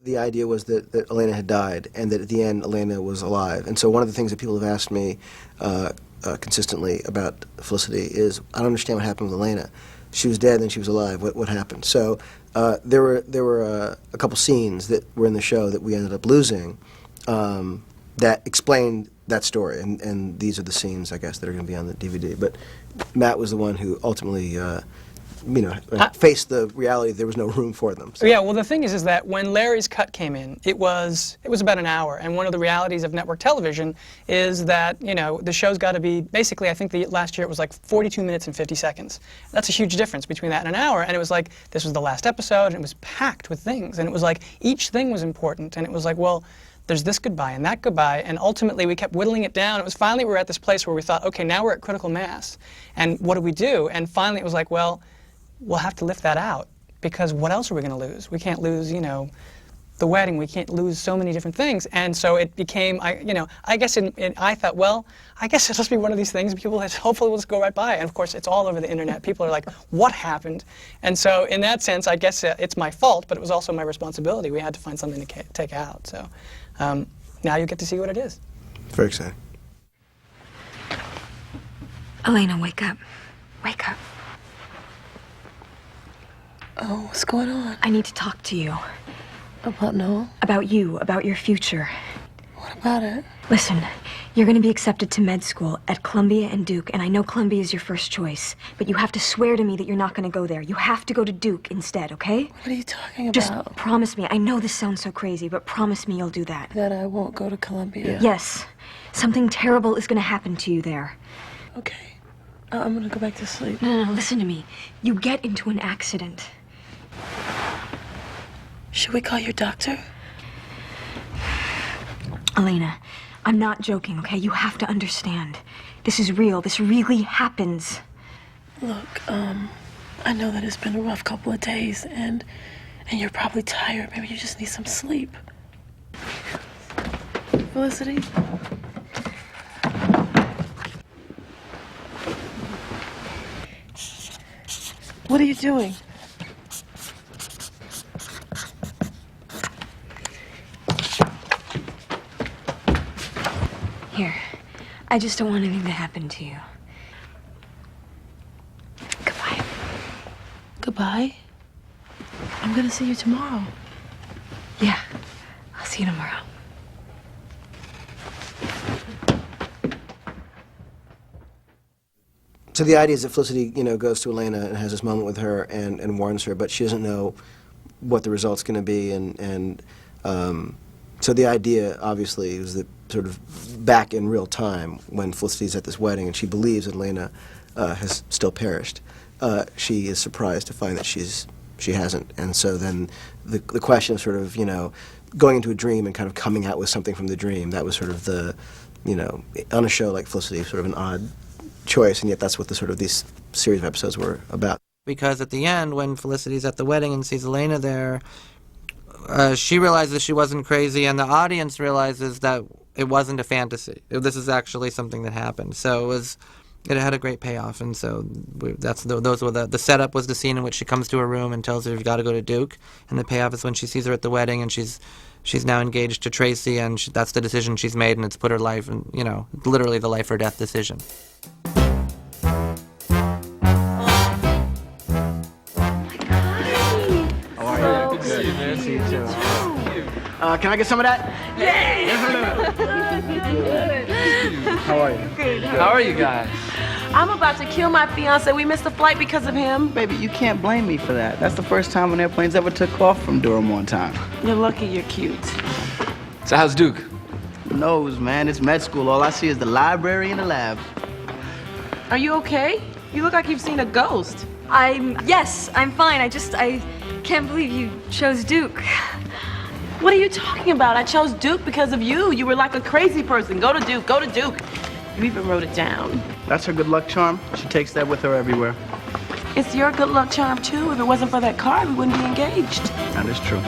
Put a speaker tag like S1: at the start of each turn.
S1: The idea was that Elena had died, and that at the end Elena was alive. And so one of the things that people have asked me consistently about Felicity is, I don't understand what happened with Elena. She was dead, then she was alive. What happened? So there were a couple scenes that were in the show that we ended up losing that explained that story, and these are the scenes, I guess, that are going to be on the DVD. But Matt was the one who ultimately faced the reality there was no room for them. So.
S2: Yeah, well, the thing is that when Larry's cut came in, it was about an hour, and one of the realities of network television is that, the show's got to be, basically, I think last year it was like 42 minutes and 50 seconds. That's a huge difference between that and an hour, and it was like, this was the last episode, and it was packed with things, and it was like, each thing was important, and it was like, well, there's this goodbye and that goodbye, and ultimately we kept whittling it down. It was finally we were at this place where we thought, okay, now we're at critical mass, and what do we do? And finally it was like, well, we'll have to lift that out, because what else are we going to lose? We can't lose, the wedding. We can't lose so many different things. And so it became, I guess I thought, well, I guess it must be one of these things people hopefully will just go right by. And of course, it's all over the internet. People are like, what happened? And so in that sense, I guess it's my fault, but it was also my responsibility. We had to find something to take out. So now you get to see what it is.
S1: Very exciting.
S3: Elena, wake up. Wake up.
S4: Oh, what's going on?
S3: I need to talk to you.
S4: About Noel?
S3: About you, about your future.
S4: What about it?
S3: Listen, you're going to be accepted to med school at Columbia and Duke, and I know Columbia is your first choice, but you have to swear to me that you're not going to go there. You have to go to Duke instead, okay?
S4: What are you talking about?
S3: Just promise me. I know this sounds so crazy, but promise me you'll do that.
S4: That I won't go to Columbia?
S3: Yes. Something terrible is going to happen to you there.
S4: Okay. I'm going to go back to sleep.
S3: No, listen to me. You get into an accident.
S4: Should we call your doctor?
S3: Elena, I'm not joking, okay? You have to understand. This is real. This really happens.
S4: Look, I know that it's been a rough couple of days, and you're probably tired. Maybe you just need some sleep. Felicity? What are you doing?
S3: Here. I just don't want anything to happen to you. Goodbye.
S4: Goodbye? I'm gonna see you tomorrow.
S3: Yeah. I'll see you tomorrow.
S1: So the idea is that Felicity, goes to Elena and has this moment with her and warns her, but she doesn't know what the result's going to be, and so the idea, obviously, is that sort of back in real time when Felicity's at this wedding and she believes that Elena has still perished, she is surprised to find that she hasn't, and so then the question of sort of going into a dream and kind of coming out with something from the dream, that was sort of the on a show like Felicity, sort of an odd choice, and yet that's what the sort of these series of episodes were about.
S5: Because at the end, when Felicity's at the wedding and sees Elena there, she realizes she wasn't crazy, and the audience realizes that it wasn't a fantasy. This is actually something that happened. So it had a great payoff, and so those were the setup was the scene in which she comes to her room and tells her you've got to go to Duke, and the payoff is when she sees her at the wedding and she's now engaged to Tracy, and that's the decision she's made, and it's put her life in, literally the life or death decision.
S6: Can I get some of that?
S7: Yay!
S6: How are you?
S7: Good.
S8: How are you guys?
S7: I'm about to kill my fiance. We missed the flight because of him.
S6: Baby, you can't blame me for that. That's the first time an airplane's ever took off from Durham on time.
S7: You're lucky you're cute.
S8: So how's Duke?
S6: Who knows, man? It's med school. All I see is the library and the lab.
S7: Are you okay? You look like you've seen a ghost.
S3: Yes, I'm fine. I can't believe you chose Duke.
S7: What are you talking about? I chose Duke because of you. You were like a crazy person. Go to Duke, go to Duke. You even wrote it down.
S6: That's her good luck charm. She takes that with her everywhere.
S7: It's your good luck charm, too. If it wasn't for that card, we wouldn't be engaged.
S6: That is true.